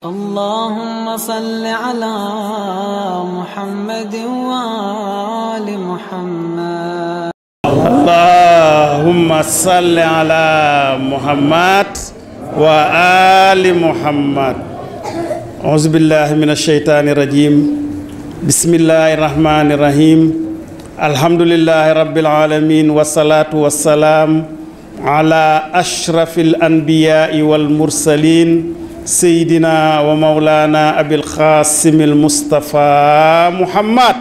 اللهم صل على محمد وآل محمد. اللهم صل على محمد وآل محمد. أعوذ بالله من الشيطان الرجيم. بسم الله الرحمن الرحيم. الحمد لله رب العالمين والصلاة والسلام على أشرف الأنبياء والمرسلين سيدنا ومولانا أبي القاسم المصطفى محمد.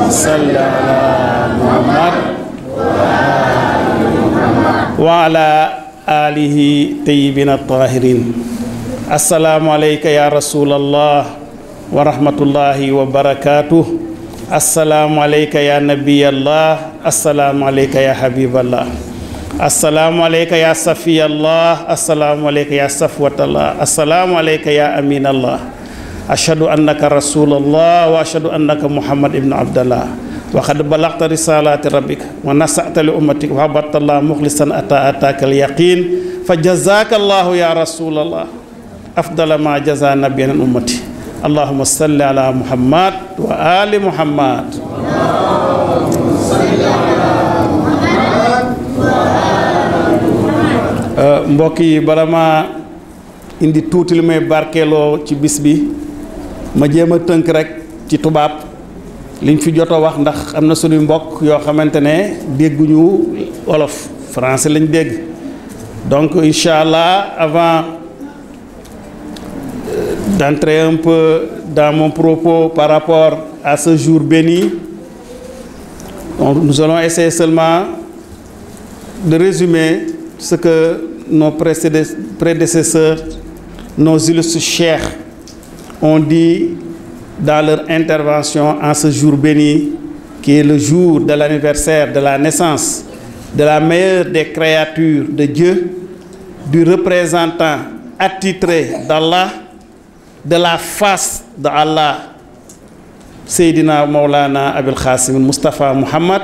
صل على محمد وعلى آله طيبين الطاهرين. السلام عليك يا رسول الله ورحمة الله وبركاته. السلام عليك يا نبي الله. السلام عليك يا حبيب الله. السلام عليك يا صفي الله. السلام عليك يا صفوة الله. السلام عليك يا أمين الله. أشهد أنك رسول الله وأشهد أنك محمد ابن عبد الله وقد بلغت رسالات ربك ونصحت لأمتك وعبدت الله مخلصا أتاك اليقين فجزاك الله يا رسول الله أفضل ما جزى نبيا أمتي. اللهم صل على محمد وآل محمد. mbokk yi bala ma indi tuuti li may barkeeloo ci bis bi ma jéem a tënk rek ci tubaab liñ fi jot a wax ndax am na suñuy mbokk yoo xamante ne dégguñu wolof français lañ dégg. Donc incha allah avant d'entrer un peu dans mon propos par rapport à ce jour béni, nous allons essayer seulement de résumer ce que nos prédécesseurs, nos illustres cheikhs ont dit dans leur intervention en ce jour béni, qui est le jour de l'anniversaire de la naissance de la meilleure des créatures de Dieu, du représentant attitré d'Allah, de la face d'Allah, Seydina Maulana Abil Qasim Mustafa Muhammad.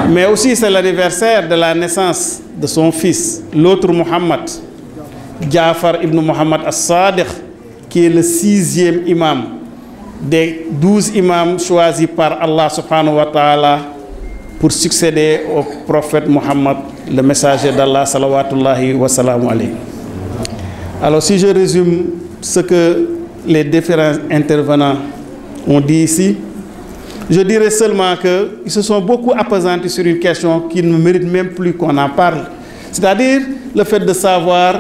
Mais aussi c'est l'anniversaire de la naissance de son fils, l'autre Muhammad, Jafar ibn Muhammad as-Sadiq, qui est le 6e imam des 12 imams choisis par Allah subhanahu wa ta'ala pour succéder au prophète Muhammad, le messager d'Allah salawatullahi wa salamu alayhi. Alors si je résume ce que les différents intervenants ont dit ici, je dirais seulement qu'ils se sont beaucoup appesantis sur une question qui ne mérite même plus qu'on en parle. C'est-à-dire le fait de savoir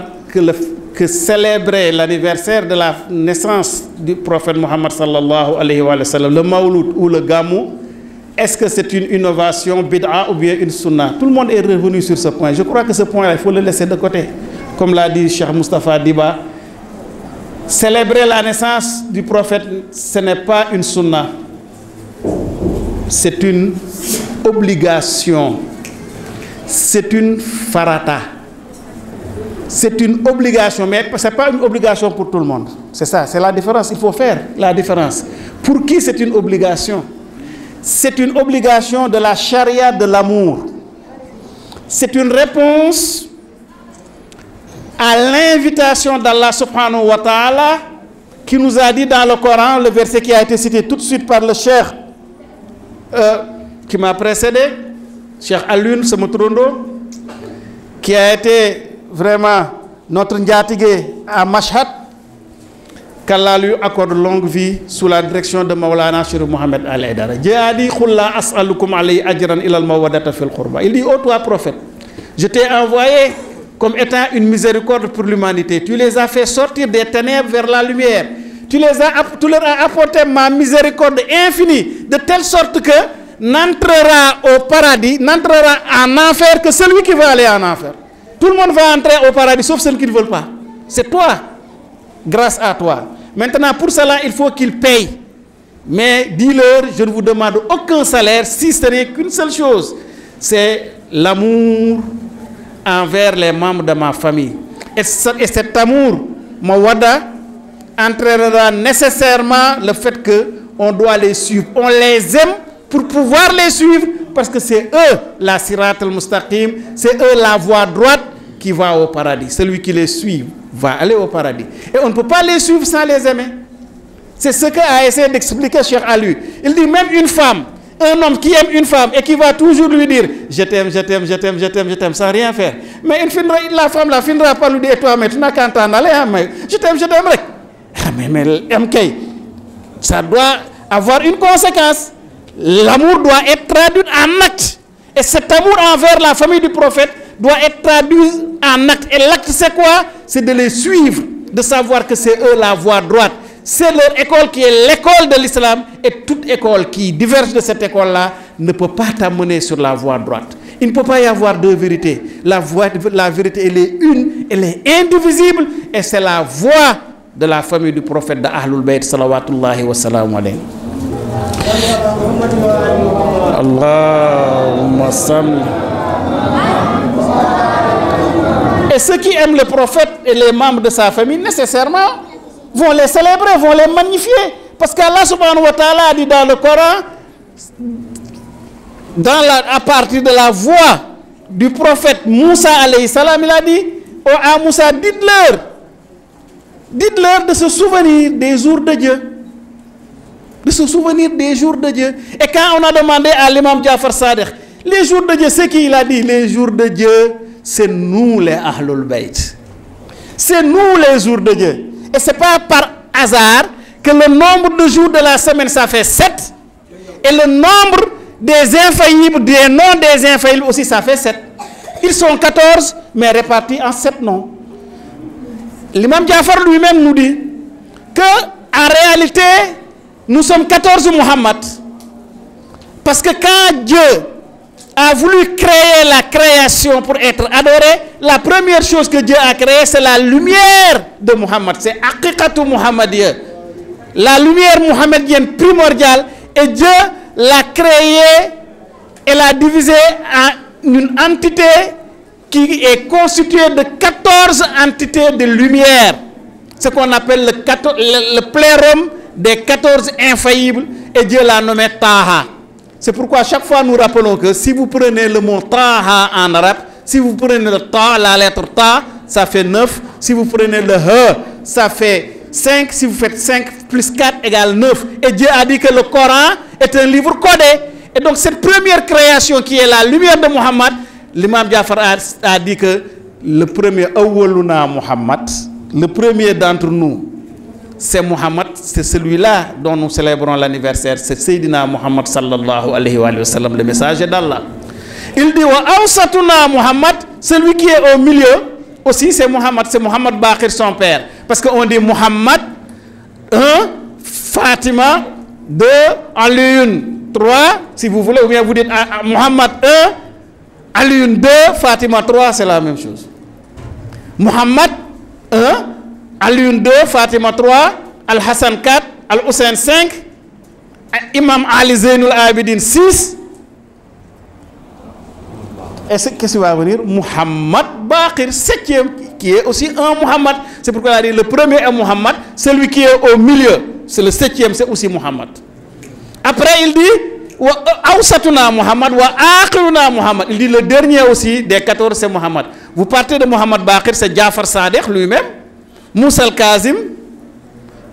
que célébrer l'anniversaire de la naissance du prophète Muhammad sallallahu alayhi wa sallam, le Mawlud ou le Gamou, est-ce que c'est une innovation, bid'a ou bien une sunna? Tout le monde est revenu sur ce point. Je crois que ce point-là, il faut le laisser de côté. Comme l'a dit Cheikh Moustapha Diba, célébrer la naissance du prophète, ce n'est pas une sunna. C'est une obligation. C'est une farata. C'est une obligation, mais ce n'est pas une obligation pour tout le monde. C'est ça, c'est la différence. Il faut faire la différence. Pour qui c'est une obligation? C'est une obligation de la charia de l'amour. C'est une réponse à l'invitation d'Allah subhanahu wa ta'ala qui nous a dit dans le Coran, le verset qui a été cité tout de suite par le cheikh qui m'a précédé, Cheikh Alioune Semotrondo, qui a été vraiment notre ndiatigé à Mashhad, qu'Allah lui accorde longue vie sous la direction de Maulana Cheikh Mohamed Al-Aidara. Dieu a dit Khulla as'alukum alayhi ajran ila al-mawaddata fil qurba. Il dit ô toi prophète, je t'ai envoyé comme étant une miséricorde pour l'humanité. Tu les as fait sortir des ténèbres vers la lumière. Tu leur as apporté ma miséricorde infinie, de telle sorte que n'entrera au paradis, n'entrera en enfer que celui qui va aller en enfer. Tout le monde va entrer au paradis, sauf ceux qui ne veulent pas. C'est toi, grâce à toi. Maintenant, pour cela, il faut qu'ils payent. Mais dis-leur, je ne vous demande aucun salaire, si ce n'est qu'une seule chose. C'est l'amour envers les membres de ma famille. Et cet amour, mawada, entraînera nécessairement le fait qu'on doit les suivre. On les aime pour pouvoir les suivre, parce que c'est eux la sirat al-mustaqim, c'est eux la voie droite qui va au paradis. Celui qui les suit va aller au paradis. Et on ne peut pas les suivre sans les aimer. C'est ce qu'a essayé d'expliquer Cheikh Ali. Il dit même une femme, un homme qui aime une femme et qui va toujours lui dire je t'aime, je t'aime, je t'aime, je t'aime, je t'aime, sans rien faire. Mais la femme la finira par lui dire toi maintenant quand t'en allais, je t'aime, je t'aime. Mais MK, ça doit avoir une conséquence. L'amour doit être traduit en acte. Et cet amour envers la famille du prophète doit être traduit en acte. Et l'acte c'est quoi? C'est de les suivre, de savoir que c'est eux la voie droite. C'est leur école qui est l'école de l'islam, et toute école qui diverge de cette école-là ne peut pas t'amener sur la voie droite. Il ne peut pas y avoir deux vérités. La vérité, elle est une, elle est indivisible, et c'est la voie de la famille du prophète de Ahlul Bayt salawatullahi wa salamu alayhi. Allahumma salli. Et ceux qui aiment le prophète et les membres de sa famille, nécessairement, vont les célébrer, vont les magnifier. Parce qu'Allah subhanahu wa ta'ala a dit dans le Coran, à partir de la voix du prophète Moussa alayhi salam, il a dit à Moussa, dites-leur de se souvenir des jours de Dieu. De se souvenir des jours de Dieu. Et quand on a demandé à l'imam Jafar Sadiq, les jours de Dieu, c'est qui il a dit? Les jours de Dieu, c'est nous les Ahlul Bayt. C'est nous les jours de Dieu. Et ce n'est pas par hasard que le nombre de jours de la semaine, ça fait 7. Et le nombre des infaillibles, des noms des infaillibles aussi, ça fait 7. Ils sont 14, mais répartis en 7 noms. L'imam Jafar lui-même nous dit que, en réalité, nous sommes 14 Muhammad. Parce que quand Dieu a voulu créer la création pour être adoré, la première chose que Dieu a créée, c'est la lumière de Muhammad. C'est Aqiqatu Muhammadiyya. La lumière muhammadienne primordiale. Et Dieu l'a créée et l'a divisée en une entité qui est constituée de 14 entités de lumière. Ce qu'on appelle le plérum des 14 infaillibles. Et Dieu l'a nommé Taha. C'est pourquoi chaque fois nous rappelons que si vous prenez le mot Taha en arabe, si vous prenez le Ta, la lettre Ta, ça fait 9. Si vous prenez le He, ça fait 5. Si vous faites 5 plus 4 égale 9. Et Dieu a dit que le Coran est un livre codé. Et donc cette première création qui est la lumière de Muhammad, l'imam Jafar a dit que le premier Awwaluna Muhammad, le premier d'entre nous, c'est Muhammad, c'est celui-là dont nous célébrons l'anniversaire, c'est Sayyidina Muhammad sallallahu alayhi wa sallam, le messager d'Allah. Il dit wa awsatuna Muhammad, celui qui est au milieu, aussi c'est Muhammad Baqir son père. Parce qu'on dit Muhammad 1, Fatima 2, Alioune 3, si vous voulez, ou bien vous dites Muhammad 1, Alioune 2, Fatima 3, c'est la même chose. Muhammad 1, Alioune 2, Fatima 3, Al-Hassan 4, Al-Hussein 5, Imam Ali Zainul Abidin 6. Et qu'est-ce qui va venir? Muhammad Baqir, 7e, qui est aussi un Muhammad. C'est pourquoi il a dit le premier est Muhammad, celui qui est au milieu, c'est le 7e, c'est aussi Muhammad. Après il dit wa awsatuna Muhammad wa akhiruna Muhammad. Il dit le dernier aussi des 14 c'est Muhammad. Vous partez de Muhammad Baqir, c'est Jafar Sadiq lui-même, Moussa al-Kazim,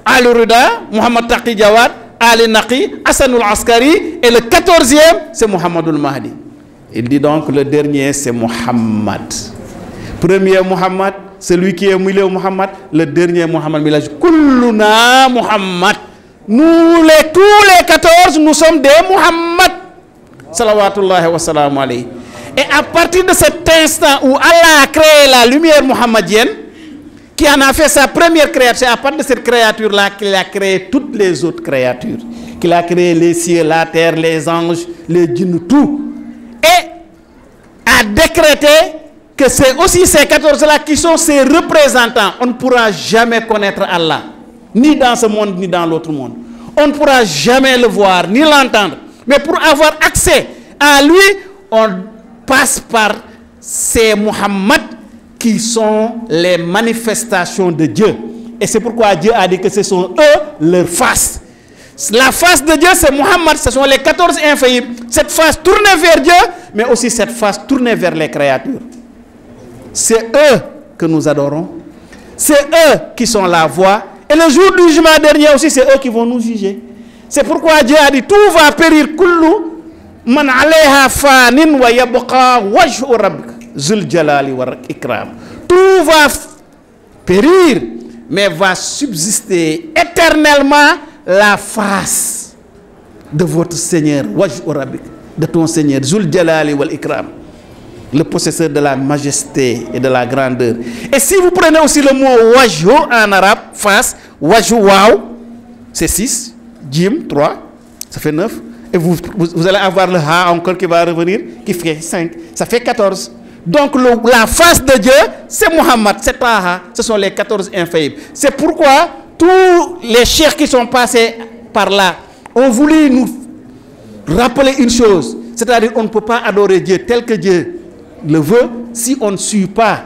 Ali Rida, Muhammad Taqi Jawad, Ali Naqi, Hassanul Askari, et le 14e, c'est Muhammadul Mahdi. Il dit donc le dernier, c'est Muhammad. Premier Muhammad, celui qui est au milieu Muhammad, le dernier Muhammad, Milaj, Kulluna Muhammad. Nous, tous les 14, nous sommes des Muhammad. Salawatullahi wa salam alayhi. Et à partir de cet instant où Allah a créé la lumière muhammadienne, qui en a fait sa première créature, à partir de cette créature-là qu'il a créé toutes les autres créatures. Qu'il a créé les cieux, la terre, les anges, les djinns, tout. Et a décrété que c'est aussi ces 14-là qui sont ses représentants. On ne pourra jamais connaître Allah, ni dans ce monde, ni dans l'autre monde. On ne pourra jamais le voir, ni l'entendre. Mais pour avoir accès à lui, on passe par ces Muhammad qui sont les manifestations de Dieu. Et c'est pourquoi Dieu a dit que ce sont eux, leur face. La face de Dieu, c'est Muhammad, ce sont les 14 infaillibles. Cette face tournée vers Dieu, mais aussi cette face tournée vers les créatures. C'est eux que nous adorons. C'est eux qui sont la voie. Et le jour du jugement dernier aussi, c'est eux qui vont nous juger. C'est pourquoi Dieu a dit, tout va périr, kullu man alayha fanin wa yabqa wajhu rabbik zul jalali wal ikram. Tout va périr, mais va subsister éternellement la face de votre Seigneur, wajhu rabbik, de ton Seigneur, zul jalali wal ikram, le possesseur de la majesté et de la grandeur. Et si vous prenez aussi le mot wajhu en arabe, face, wajhu waw, c'est 6, jim 3, ça fait 9. Et vous allez avoir le ha encore qui va revenir, qui fait 5. Ça fait 14. Donc la face de Dieu, c'est Muhammad, c'est Taha. Ce sont les 14 infaillibles. C'est pourquoi tous les cheikhs qui sont passés par là ont voulu nous rappeler une chose. C'est-à-dire qu'on ne peut pas adorer Dieu tel que Dieu le veut si on ne suit pas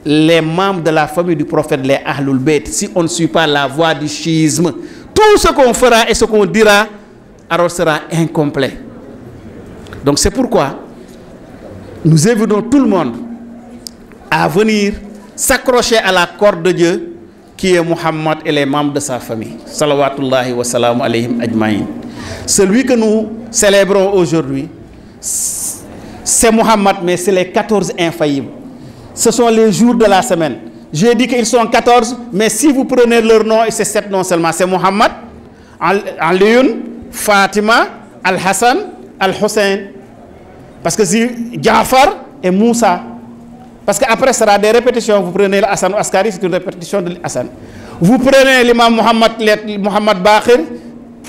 les membres de la famille du prophète, les Ahlul Bayt, si on ne suit pas la voie du chiisme. Tout ce qu'on fera et ce qu'on dira alors sera incomplet. Donc c'est pourquoi nous invitons tout le monde à venir s'accrocher à la corde de Dieu qui est Muhammad et les membres de sa famille. Salawatullahi wa salamu alayhim ajmaïn. Celui que nous célébrons aujourd'hui, c'est Muhammad, mais c'est les 14 infaillibles. Ce sont les jours de la semaine. J'ai dit qu'ils sont 14, mais si vous prenez leur nom, c'est 7 noms seulement. C'est Muhammad, Aliyun, Fatima, Al-Hassan, Al-Hussein. Parce que si Jafar et Moussa. Parce qu'après, ce sera des répétitions. Vous prenez l'Hassan Askari, c'est une répétition de l'Hassan. Vous prenez l'imam Muhammad Baqir,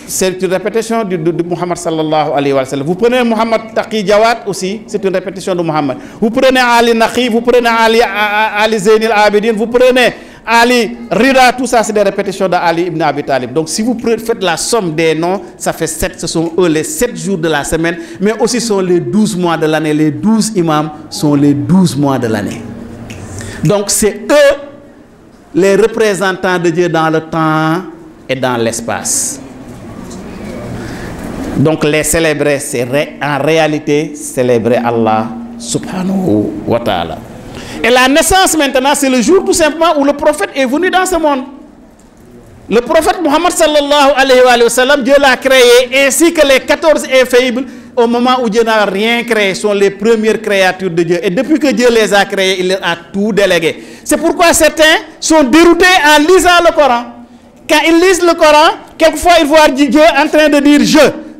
c'est une répétition de Muhammad sallallahu alayhi wa sallam. Vous prenez Muhammad Taqi Jawad aussi, c'est une répétition de Muhammad. Vous prenez Ali Naqi, vous prenez Ali Zainil Abidin, vous prenez Ali Rida, tout ça c'est des répétitions d'Ali ibn Abi Talib. Donc si vous faites la somme des noms, ça fait 7, ce sont eux les 7 jours de la semaine, mais aussi sont les 12 mois de l'année. Les 12 imams sont les 12 mois de l'année. Donc c'est eux les représentants de Dieu dans le temps et dans l'espace. Donc les célébrer, c'est en réalité célébrer Allah subhanahu wa ta'ala. Et la naissance maintenant, c'est le jour tout simplement où le prophète est venu dans ce monde. Le prophète Muhammad sallallahu alayhi wa sallam, Dieu l'a créé, ainsi que les 14 infaillibles, au moment où Dieu n'a rien créé, sont les premières créatures de Dieu. Et depuis que Dieu les a créés, il leur a tout délégué. C'est pourquoi certains sont déroutés en lisant le Coran. Quand ils lisent le Coran, quelquefois ils voient Dieu en train de dire « je ».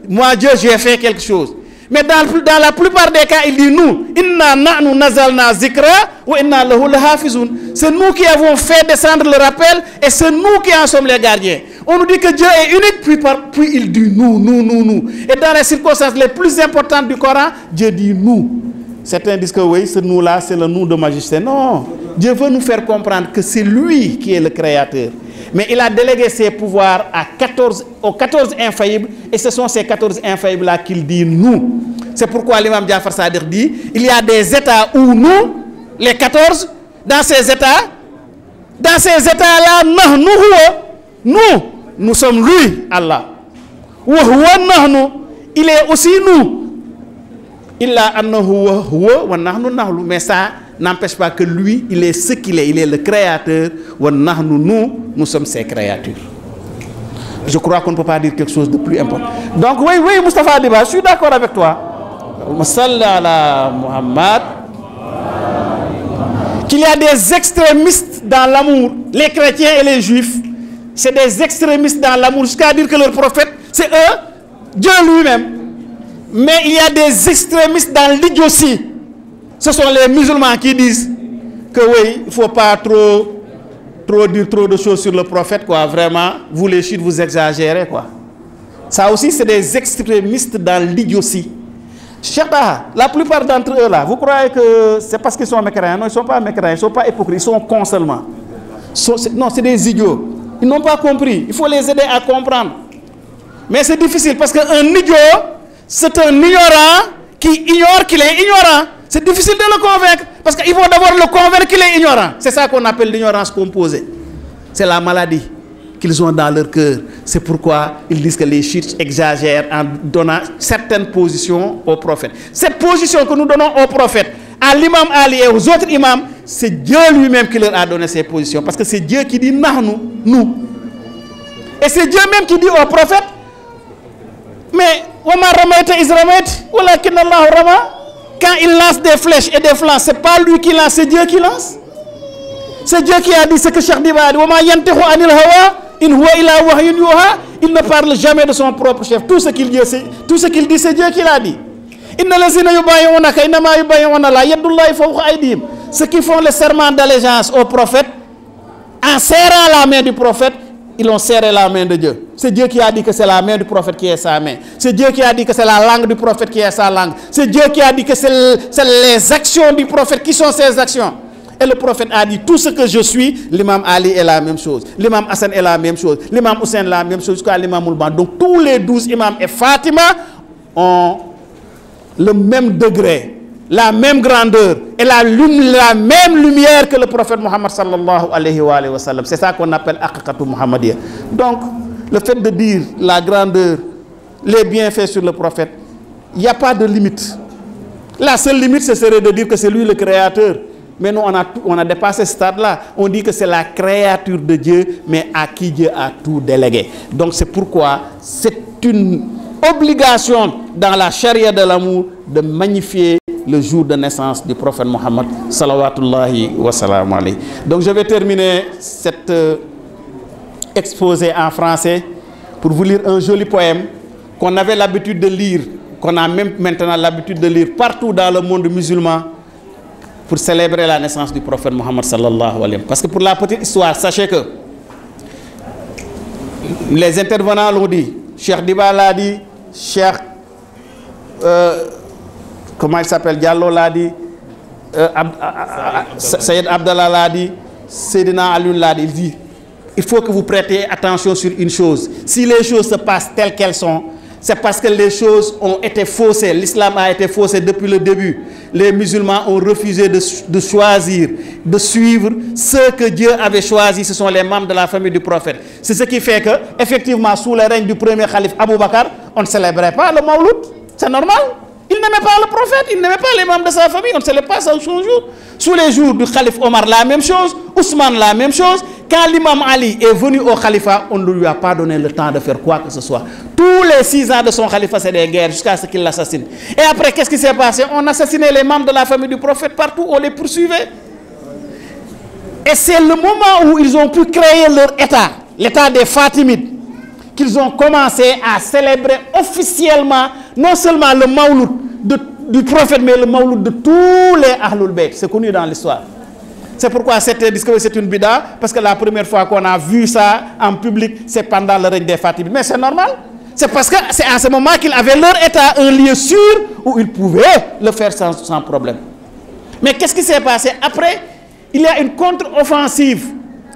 Moi, Dieu, j'ai fait quelque chose. Mais dans la plupart des cas, il dit nous. Inna na'nu nazalna zikra wa inna lahu lahafizun. C'est nous qui avons fait descendre le rappel et c'est nous qui en sommes les gardiens. On nous dit que Dieu est unique, puis il dit nous. Et dans les circonstances les plus importantes du Coran, Dieu dit nous. Certains disent que oui, ce nous-là, c'est le nous de majesté. Non, Dieu veut nous faire comprendre que c'est lui qui est le créateur. Mais il a délégué ses pouvoirs aux 14 infaillibles, et ce sont ces 14 infaillibles-là qu'il dit nous. C'est pourquoi l'imam Jafar Sadiq dit, il y a des états où nous, les 14, dans ces états-là, nous sommes lui, Allah. Il est aussi nous. Mais ça n'empêche pas que lui, il est ce qu'il est. Il est le créateur. Nous sommes ses créatures. Je crois qu'on ne peut pas dire quelque chose de plus important. Donc oui, Moustapha Adiba, je suis d'accord avec toi. Qu'il y a des extrémistes dans l'amour. Les chrétiens et les juifs, c'est des extrémistes dans l'amour. Jusqu'à dire que leur prophète, c'est eux, Dieu lui-même. Mais il y a des extrémistes dans l'idiotie. Ce sont les musulmans qui disent que oui, il ne faut pas trop dire trop de choses sur le prophète, quoi. Vraiment, vous les chiites, vous exagérez, quoi. Ça aussi, c'est des extrémistes dans l'idiotie. La plupart d'entre eux, là, vous croyez que c'est parce qu'ils sont mécréants? Non, ils ne sont pas mécréants, ils ne sont pas hypocrites, ils sont cons seulement. Non, c'est des idiots. Ils n'ont pas compris. Il faut les aider à comprendre. Mais c'est difficile parce qu'un idiot, c'est un ignorant qui ignore qu'il est ignorant. C'est difficile de le convaincre parce qu'il faut d'abord le convaincre qu'il est ignorant. C'est ça qu'on appelle l'ignorance composée. C'est la maladie. qu'ils ont dans leur cœur. C'est pourquoi ils disent que les chiites exagèrent en donnant certaines positions au prophète. Cette position que nous donnons au prophète, à l'imam Ali et aux autres imams, c'est Dieu lui-même qui leur a donné ces positions. Parce que c'est Dieu qui dit nahnu, nous. Et c'est Dieu même qui dit au prophète, mais wama ramaita iz ramaita walakin Allah rama. Quand il lance des flèches et des flancs, c'est pas lui qui lance, c'est Dieu qui lance. C'est Dieu qui a dit ce que Cheikh Diba a dit. Wama yantiqu anil hawa in huwa illa wahyun yuha. Il ne parle jamais de son propre chef. Tout ce qu'il dit, c'est Dieu qui l'a dit. Inna lazina yubayyi'unaka innama yubayyi'una la yadullahi fawqa aydihim. Ceux qui font le serment d'allégeance au prophète, en serrant la main du prophète, ils ont serré la main de Dieu. C'est Dieu qui a dit que c'est la main du prophète qui est sa main. C'est Dieu qui a dit que c'est la langue du prophète qui est sa langue. C'est Dieu qui a dit que c'est les actions du prophète qui sont ses actions. Et le prophète a dit, tout ce que je suis, l'imam Ali est la même chose. L'imam Hassan est la même chose. L'imam Hussein est la même chose jusqu'à l'imam Ulban. Donc tous les 12 imams et Fatima ont le même degré, la même grandeur et la même lumière que le prophète Mohammed sallallahu alayhi wa sallam. C'est ça qu'on appelle Aqiqatu Muhammadiyya. Donc, le fait de dire la grandeur, les bienfaits sur le prophète, il n'y a pas de limite. La seule limite, ce serait de dire que c'est lui le créateur. Mais nous, on a dépassé ce stade-là. On dit que c'est la créature de Dieu, mais à qui Dieu a tout délégué. Donc, c'est pourquoi c'est une obligation dans la charia de l'amour de magnifier le jour de naissance du prophète Mohammed salawatullahi wa salam alayhi. Donc je vais terminer cet exposé en français pour vous lire un joli poème qu'on avait l'habitude de lire, qu'on a même maintenant l'habitude de lire partout dans le monde musulman pour célébrer la naissance du prophète Mohammed sallallahu alayhi. Parce que pour la petite histoire, sachez que les intervenants l'ont dit, Cheikh Diba l'a dit, Cheikh comment il s'appelle, Diallo l'a dit, Sayyid Abdallah l'a dit, Sayyidina Alioune l'a dit. Il dit, il faut que vous prêtiez attention sur une chose. Si les choses se passent telles qu'elles sont, c'est parce que les choses ont été faussées. L'islam a été faussé depuis le début. Les musulmans ont refusé de choisir, de suivre ceux que Dieu avait choisis. Ce sont les membres de la famille du prophète. C'est ce qui fait que, effectivement, sous le règne du premier calife Abou Bakr, on ne célébrait pas le Mawlud. C'est normal. Il n'aimait pas le prophète, il n'aimait pas les membres de sa famille, on ne célèbre pas ça son jour. Sous les jours du calife Omar, la même chose, Ousmane, la même chose. Quand l'imam Ali est venu au khalifa, on ne lui a pas donné le temps de faire quoi que ce soit. Tous les 6 ans de son khalifa, c'est des guerres jusqu'à ce qu'il l'assassine. Et après, qu'est-ce qui s'est passé? On assassinait les membres de la famille du prophète partout, on les poursuivait. Et c'est le moment où ils ont pu créer leur état, l'état des Fatimides, qu'ils ont commencé à célébrer officiellement non seulement le Mawlud du prophète, mais le Mawlud de tous les Ahlul Bayt. C'est connu dans l'histoire. C'est pourquoi certains disent que c'est une bida, parce que la première fois qu'on a vu ça en public, c'est pendant le règne des Fatimides. Mais c'est normal. C'est parce que c'est à ce moment qu'ils avaient leur état, un lieu sûr où ils pouvaient le faire sans problème. Mais qu'est-ce qui s'est passé? Après, il y a une contre-offensive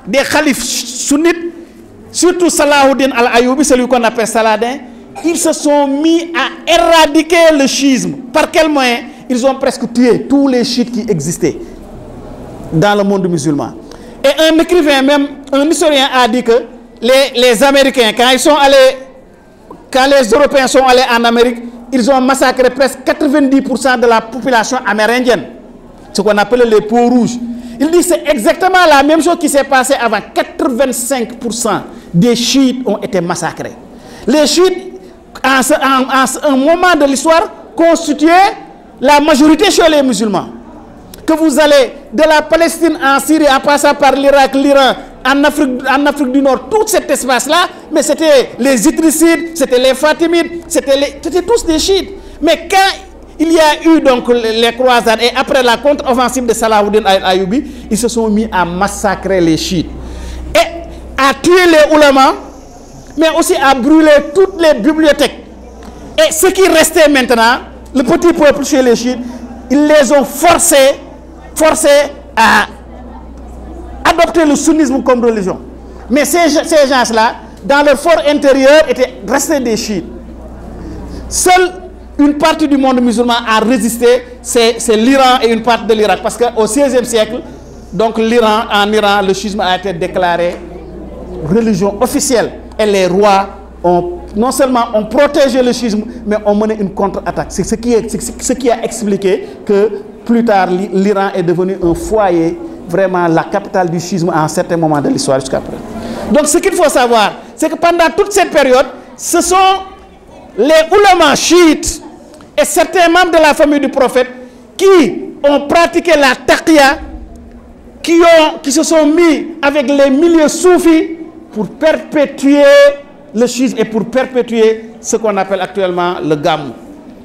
des khalifes sunnites, surtout Salahuddin al-Ayyubi, celui qu'on appelle Saladin. Ils se sont mis à éradiquer le schisme. Par quel moyen? Ils ont presque tué tous les chiites qui existaient dans le monde musulman. Et un écrivain, même un historien, a dit que les Américains, quand les Européens sont allés en Amérique, ils ont massacré presque 90% de la population amérindienne, ce qu'on appelle les peaux rouges. Il dit que c'est exactement la même chose qui s'est passée avant. 85% des chiites ont été massacrés. Les chiites, en un moment de l'histoire, constituaient la majorité chez les musulmans. Que vous allez de la Palestine en Syrie, en passant par l'Irak, l'Iran, en Afrique du Nord, tout cet espace-là, mais c'était les Idrissides, c'était les Fatimides, c'était tous des chiites. Mais quand il y a eu donc les croisades et après la contre-offensive de Salahuddin al-Ayyubi, ils se sont mis à massacrer les chiites et à tuer les oulémas, mais aussi à brûler toutes les bibliothèques. Et ce qui restait maintenant, le petit peuple chez les chiites, ils les ont forcés à adopter le sunnisme comme religion. Mais ces gens-là, dans leur fort intérieur, étaient restés des chiites. Seule une partie du monde musulman a résisté, c'est l'Iran et une partie de l'Irak. Parce qu'au XVIe siècle, donc en Iran, le schisme a été déclaré religions officielles et les rois non seulement ont protégé le schisme, mais ont mené une contre-attaque. C'est ce qui a expliqué que plus tard, l'Iran est devenu un foyer, vraiment la capitale du schisme à un certain moment de l'histoire jusqu'à présent. Donc ce qu'il faut savoir, c'est que pendant toute cette période, ce sont les oulémas chiites et certains membres de la famille du prophète qui ont pratiqué la taqiyya, qui se sont mis avec les milieux soufis pour perpétuer le schisme et pour perpétuer ce qu'on appelle actuellement le gamou.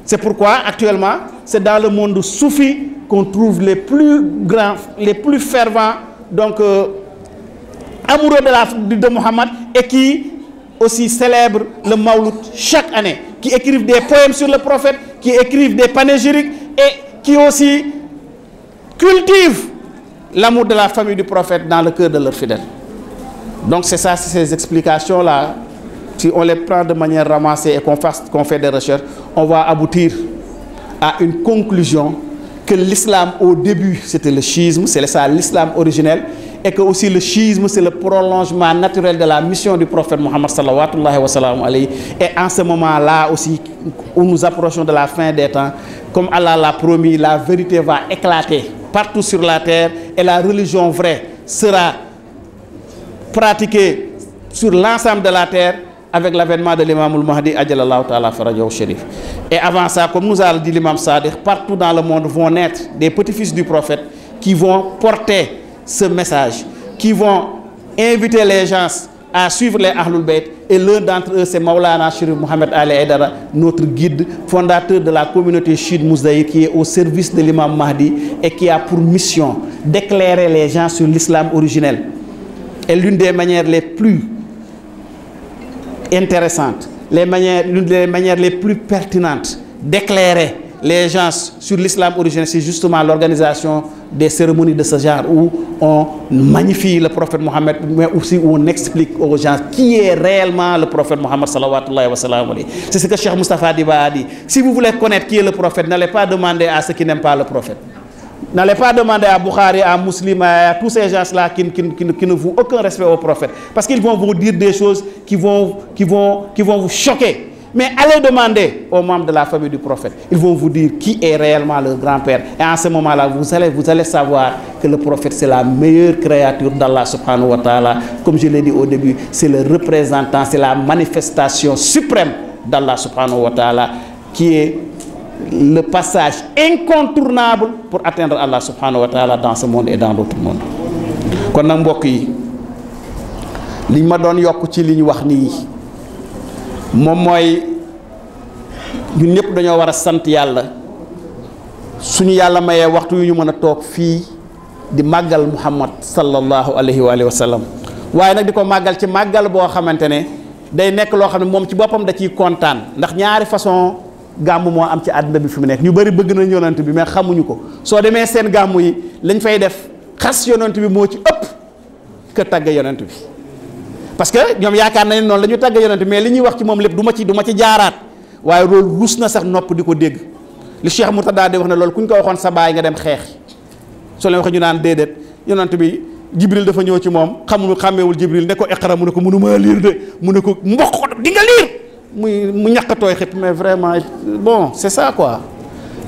C'est pourquoi actuellement, c'est dans le monde soufi qu'on trouve les plus grands, les plus fervents, donc amoureux de Mohammed, et qui aussi célèbrent le Mawlud chaque année, qui écrivent des poèmes sur le prophète, qui écrivent des panégyriques et qui aussi cultivent l'amour de la famille du prophète dans le cœur de leurs fidèles. Donc c'est ça, ces explications-là, si on les prend de manière ramassée et qu'on fait des recherches, on va aboutir à une conclusion que l'islam au début c'était le schisme, c'est ça l'islam originel, et que aussi le schisme c'est le prolongement naturel de la mission du prophète Mohammed sallallahu alayhi wa sallam. Et en ce moment-là aussi, où nous approchons de la fin des temps, comme Allah l'a promis, la vérité va éclater partout sur la terre et la religion vraie sera pratiquée sur l'ensemble de la terre avec l'avènement de l'imam al-Mahdi ajalallahu ta'ala farajahu sharif. Et avant ça, comme nous a dit l'imam Sadiq, partout dans le monde vont naître des petits-fils du prophète qui vont porter ce message, qui vont inviter les gens à suivre les Ahlul Bayt. Et l'un d'entre eux, c'est Maulana Chérif Mohamed Ali Aidara, notre guide, fondateur de la communauté chiite Mousdaïr, qui est au service de l'imam Mahdi et qui a pour mission d'éclairer les gens sur l'islam originel. Et l'une des manières les plus intéressantes, l'une des manières les plus pertinentes d'éclairer les gens sur l'islam originel, c'est justement l'organisation des cérémonies de ce genre où on magnifie le prophète Mohammed, mais aussi où on explique aux gens qui est réellement le prophète Mohammed sallallahu alayhi wa sallam. C'est ce que Cheikh Moustapha Diba a dit. Si vous voulez connaître qui est le prophète, n'allez pas demander à ceux qui n'aiment pas le prophète. N'allez pas demander à Bukhari, à Muslim, à tous ces gens-là qui ne vouent aucun respect au prophète. Parce qu'ils vont vous dire des choses qui vont vous choquer. Mais allez demander aux membres de la famille du prophète. Ils vont vous dire qui est réellement le grand-père. Et en ce moment-là, vous allez savoir que le prophète, c'est la meilleure créature d'Allah subhanahu wa ta'ala. Comme je l'ai dit au début, c'est le représentant, c'est la manifestation suprême d'Allah subhanahu wa ta'ala, qui est le passage incontournable pour atteindre Allah subhanahu wa ta'ala dans ce monde et dans d'autres mondes. Kon nak mbokk yi liñ ma doon yokk ci liñ wax nii moom mooy ñun ñëpp dañoo war a sant yàlla suñu yàlla mayee waxtu yu ñu mën a toog fii di màggal Muhammad sallallahu alayhi wa sallam waaye nag di ko màggal ci màggal boo xamante ne day nekk loo xam ne moom ci boppam da ciy kontaan ndax ñaari façon gàmmu moo am ci àdduna bi fi mu nekk ñu bëri bëgg nañ yonent bi mais xamuñu ko soo demee seen gàmmu yi lañ fay def xas yonent bi moo ci ëpp que tagg yonent bi parce que ñoom yaakaar nañ noonu la ñu tagg yonent mais li ñuy wax ci moom lépp du ma ci jaaraat waaye loolu rus na sax nopp di ko dégg li Cheikh Moutada di wax ne loolu ku ñu ko waxoon sa baay nga dem xeex soo leen waxee ñu naan déedéet yonent bi Jibril dafa ñëw ci moom xàmmeewul Jibril ne ko iqra mu ne ko mënuma liir de mu ne ko mboq ko di nga liir mu ñàkkatooy xëpp mais vraiment bon c'est ça quoi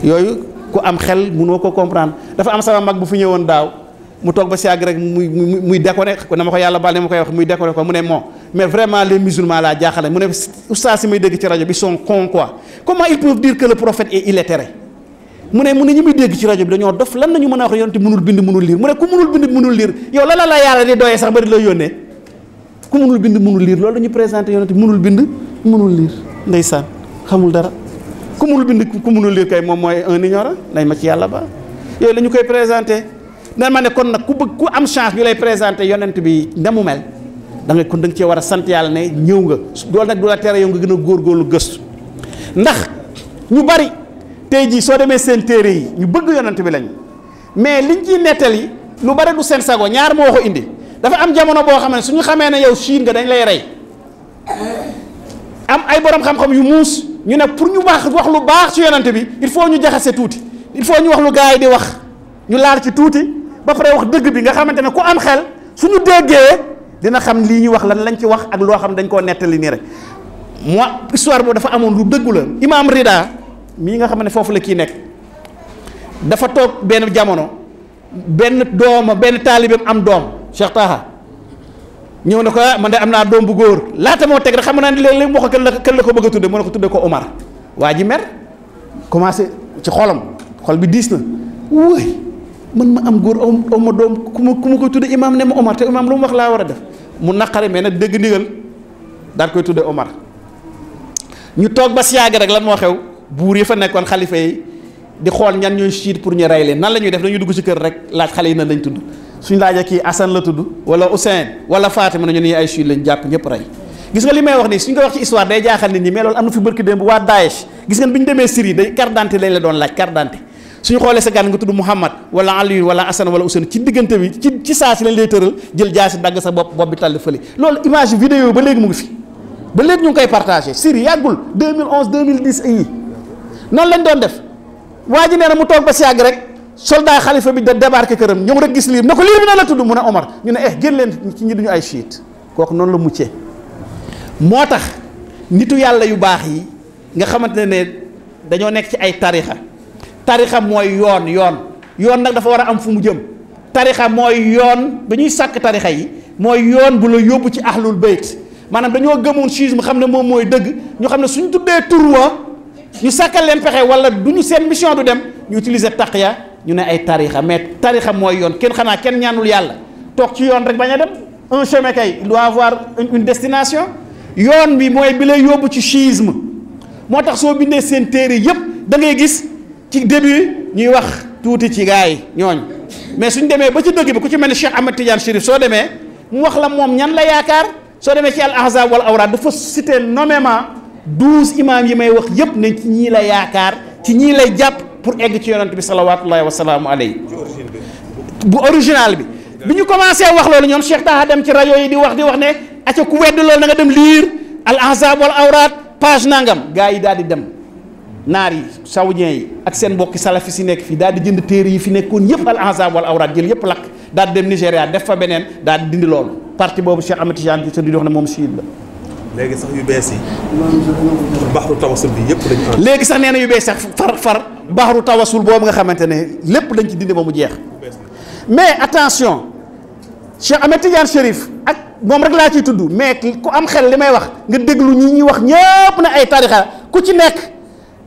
yooyu ku am xel mënoo ko comprendre. Dafa am sama mag bu fi ñëwoon daaw mu toog ba si àgg rek muy déconné ko dama ko yàlla baal ne ma koy wax muy déconné ko mu ne moo mais vraiment les musulmans laa jaaxale mu ne oustaz si may dégg ci rajo bi sont cons quoi comment ils peuvent dire que le prophète est illettré mu ne ñi muy dégg ci rajo bi dañoo dof lan nañu mën a wax yonent mënul bind mënul liir mu ne ku mënul bind mënul liir yow la yàlla di doyee sax ba di la yónnee ku mënul bind mënul liir loolu la ñu présenté yonent mënul bind mënul liir ndeysaan xamul dara ku mënul bind ku mënul liir kay moom mooy un ignorant nañ ma ci yàlla ba yooyu la ñu koy présenté nan ma ne kon nag ku bëgg ku am chance ñu lay présenté yonent bi na mu mel da nga kon da nga cee war a sant yàlla ne ñëw nga loolu nag du la tere yow nga gën a góorgóorlu gëstu ndax ñu bari tey jii soo demee seen téere yi ñu bëgg yonent bi lañu mais liñ ciy nettali lu bari du seen sago ñaar moo ko indi dafa am jamono boo xam ne suñu xamee ne yow Chine nga dañ lay rey am ay borom xam-xam yu muus ñu ne pour ñu wax lu baax ci yonent bi il faut ñu jaxase tuuti il faut ñu wax lu gars yi di wax ñu laal ci tuuti ba pare wax dëgg bi nga xamante ne ku am xel suñu déggee dina xam lii ñu wax lan lañ ci wax ak loo xam dañ koo nettali nii rek. moi histoire boobu dafa amoon lu dëggu la Imam Rida mii nga xam ne foofu la kii nekk dafa toog benn jamono benn taalibeem am doom Cheikh Taha ñëw na ko man de am naa doom bu góor laata moo teg rek xam naa ne léeg-léeg moo ko kan la ko bëgg a tudde mu ne ko tudde ko Omar waa ji mer commencé ci xol bi diis na wóoy man ma am góor aw ma doom ku ma koy tudde imam ne ma Omar te imam lu mu wax laa war a def mu naqare mais nag dégg ndigal daal koy tudde Omar ñu toog ba si yàgg rek lan moo xew buur yi fa nekkoon xalifa yi di xool ñan ñooy siit pour ñu rey leen nan la ñuy def dañuy dugg ci kër rek laaj xale yi nan lañ tudd suñ laajee kii Assane la tudd wala Ousseyn wala Fatima nañu ne ay siit lañ jàpp ñëpp rey gis nga li may wax nii suñ ko wax ci histoire day jaaxal nit ñi mais loolu am na fi barki démb waa Daesh gis ngeen bi ñu demee Syrie day carte d'identité lañ la doon laaj carte d'identité suñu xoolee sa gan nga tudd Mouhamad wala Aliou wala Assane wala Ousseyn ci diggante bi ci saa si lañ lay tëral jël jaasi dagg sa bopp bi tàll fële loolu image vidéo ba léegi mu ngi fi ba léegi ñu ngi koy partagé Syrie yàggul 2011 2010 yi noonu lañ doon def waa ji nee na mu toog ba si yàgg rek soldat xalifa bi da débarqué këram ñëw rek gis liir na ko liir bi na la tudd mu ne Omar ñu ne génn leen ci ñi duñu ay chiite kooku noonu la muccee moo tax nitu yàlla yu baax yi nga xamante ne dañoo nekk ci ay tarixa mooy yoon nag dafa war a am fu mu jëm tarixa mooy yoon ba ñuy sàkk tarixa yi mooy yoon bu la yóbbu ci ahlul bayt maanaam dañoo gëmoon schisme xam ne moom mooy dëgg ñu xam ne suñ tuddee tur wa ñu sàkkal leen pexe wala du ñu seen mission du dem ñu utiliser taqiya ñu ne ay tarixa mais tarixa mooy yoon kenn ñaanul yàlla toog ci yoon rek bañ a dem un chemin kay il doit avoir une destination yoon bi mooy bi lay yóbbu ci schisme moo tax soo bindee seen téere yépp da ngay gis ci début ñuy wax tuuti ci gaa yi ñooñ mais suñ demee ba ci dëgg bi ku ci mel ni Cheikh Ahmed Tidiane Chérif soo demee mu wax la moom ñan la yaakaar soo demee ci al ahzab wal awraad dafa cité nommément 12 imam yi may wax yépp ne ci ñii la yaakaar ci ñii lay jàpp pour egg ci yonent bi salawatullahi wasalaamu alayhi bu original bi ñu commencé wax loolu ñoom Cheikh Taha dem ci rajo yi di wax ne acca ku wedd loolu na nga dem lire al ahzab wal awraad page nangam gaa yi daal di dem naar yi saoudien yi ak seen mbokki salafis yi nekk fii daal di jënd téere yi fi nekkoon yëpp al ahzab wal awraad jël yëpp lakk daal di dem Nigéria def fa beneen daal di dindi loolu parti boobu Cheikh Ahmed Tidiane di wax ne moom chiite la. léegi sax yu bees yi. baxru tawasul bi yëpp dañu. léegi sax nee na yu bees sax far baxru tawasul boobu nga xamante ne lépp dañ ci dindi ba mu jeex. mais attention Cheikh Ahmed Tidiane Chérif ak moom rek laa ciy tudd mais ku am xel li may wax nga déglu ñi ñuy wax ñëpp ne ay tarixa ku ci nekk.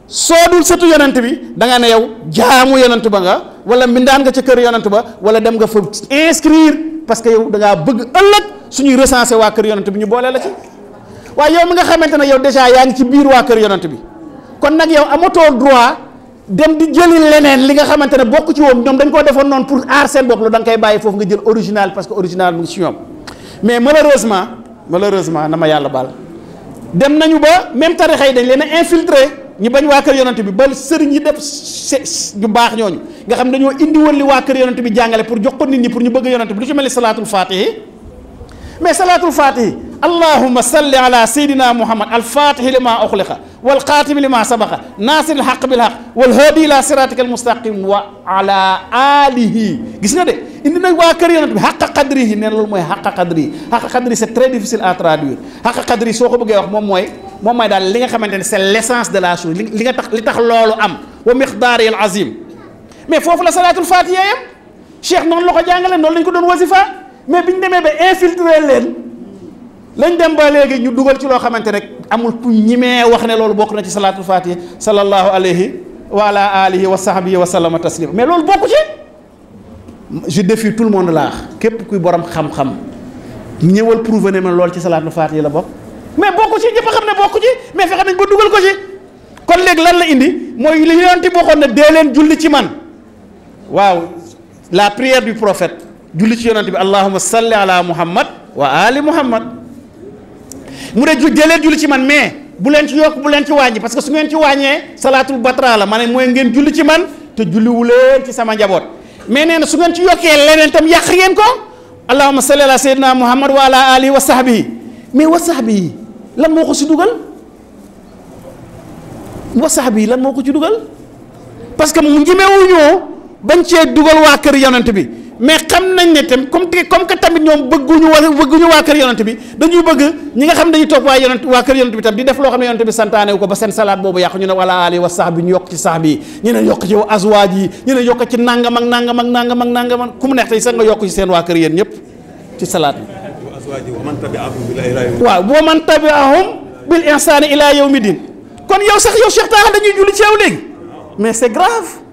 soo dul sëtu yonent bi da nga ne yow jaamu yonent ba nga wala mbindaan nga ca kër yonent ba wala dem nga fa inscrire parce que yow da ngaa bëgg ëllëg suñuy recenser waa kër yonent bi ñu boole la ci waaye yow mi nga xamante ne yow déjà yaa ngi ci biir waa kër yonent bi kon nag yow amatoo droit dem di jëli leneen li nga xamante ne bokk ci woon ñoom dañ koo defoon noonu pour aar seen bopp lu da nga koy bàyyi foofu nga jël original parce que original mu ngi ci ñoom mais malheureusement na ma yàlla baal dem nañu ba même tarixa yi dañ leen a infiltré ñu bañ waa kër yonent bi ba sëriñ yi def ñu baax ñooñu nga xam dañoo indi woon li waa kër yonent bi jàngale pour jox ko nit ñi pour ñu bëgg yonent bi lu ci mel ni salaatul fatihi mais salaatul fatihi allahumma salli ala sayyidina muhammad al fatihi lima uxliqa wal xaatimi lima sabaqa naasiril xaq bil xaq wal haadi ila siratika al mustaqim wa ala alihi gis nga de indi nag waa kër yonent bi xaqa qadrihi nee na loolu mooy xaqa qadrihi xaqa qadrihi c'est très difficile à traduire xaqa qadrihi soo ko bëggee wax moom mooy daal li nga xamante ne c'est l'essence de la chose li tax loolu am wa miqdaari al azim mais foofu la salaatul fatiha yam cheikh noonu la ko jàngale noonu lañ ko doon wasifa mais biñ demee ba infiltrer leen lañ dem ba léegi ñu dugal ci loo xamante ne amul ku ñimee wax ne loolu bokk na ci salaatul fatiha sallallahu alayhi wa ala alihi wa sahbihi wa sallama taslima mais loolu bokku ci je défie tout le monde laa képp kuy borom xam-xam ñëwal prouver ne man loolu ci salaatul fatiha la bokk mais bokku ci ñëpp a xam ne bokku ci mais fexe nañ ba dugal ko ci kon léegi lan la indi mooy li yonent bi waxoon ne dee leen julli ci man waaw la prière du prophète julli ci yonent bi allahumma salli ala muhammad wa ali muhammad mu ne dee leen julli ci man mais bu leen ci yokk bu leen ci wàññi parce que su ngeen ci wàññee salaatul batra la ma ne mooy ngeen julli ci man te julliwu leen ci sama njaboot mais nee na su ngeen ci yokkee leneen tam yàq ngeen ko allahumma salli ala sayyidina muhammad wa ala alihi wa sahbihi mais wa sahbihi lan moo ko ci dugal parce que mu njimewuñoo bañ cee dugal waa kër yonent bi mais xam nañ ne tam comme que tamit ñoom bëgguñu waa kër yonent bi dañuy bëgg ñi nga xam dañuy topp waa kër yonent bi tam di def loo xam ne yonent bi santaane wu ko ba seen salaat boobu yàqu ñu ne wala ali wa sahbi ñu yokk ci sahbi yi ñu ne yokk ci azwaaj yi ñu ne yokk ci nangam ak nangam ak nangam ak nangam ku mu neex tey sax nga yokk ci seen waa kër yéen ñëpp ci salaat bi waaw wa man tabi'ahum bil ihsani ila yawmi din kon yow sax yow Cheikh Taha dañuy julli ci yow léegi mais c'est grave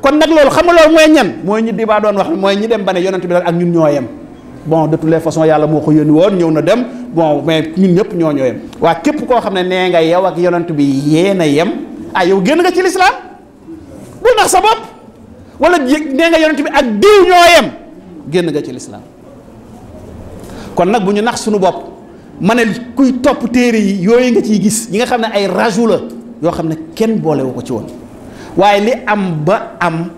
kon nag loolu xam nga loolu mooy ñan mooy ñi di baa doon wax mooy ñi dem ba ne yonent bi ak ñun ñoo yem bon de toutes les façons yàlla moo ko yónni woon ñëw na dem bon mais ñun ñëpp ñoo yem waa képp koo xam ne nee nga yow ak yonent bi yéen a yem yow génn nga ci lislaam bul nax sa bopp wala nee nga yonent bi ak diw ñoo yem génn nga ci lislaam kon nag bu ñu nax suñu bopp ma ne kuy topp téere yi yooyu nga ciy gis ñi nga xam ne ay rajout la yoo xam ne kenn boolewu ko ci woon waaye li am ba am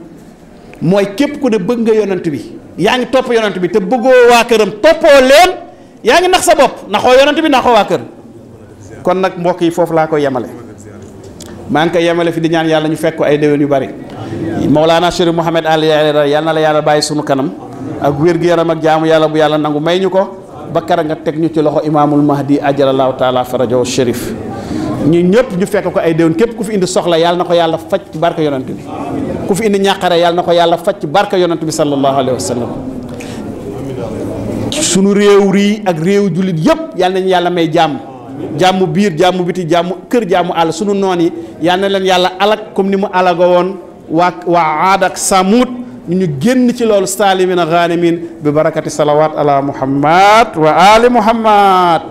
mooy képp ku ne bëgg nga yonent bi yaa ngi topp yonent bi te bëggoo waa këram toppoo leen yaa ngi nax sa bopp naxoo yonent bi naxoo waa kër kon nag mbokk yi foofu laa koy yemale maa ngi koy yemale fi di ñaan yàlla ñu fekk ko ay déwén yu bari Mawlana Chérif Mouhamed Ali yàlla na la yàlla bàyyi sunu kanam ak wér-gu-yaram ak jaamu yàlla bu yàlla nangu may ñu ko ba kara nga teg ñu ci loxo imaamul mahdi ajalallahu taala farajo Chérif ñu ñëpp ñu fekk ko ay déwén képp ku fi indi soxla yàlla na ko yàlla faj ci barke yonent bi ku fi indi ñàqare yàlla na ko yàlla faj ci barke yonent bi sallallahu alayhi wa sallam sunu réew rii ak réew jullit yëpp yàlla nañu yàlla may jàmm biir jàmm biti jàmm kër jàmm àll sunu noon yi yàlla na leen yàlla alak comme ni mu alago woon waa Aad ak Samud ñu génn ci loolu saalimin ghanimin bi barakati salawat ala muhammad wa ali muhammad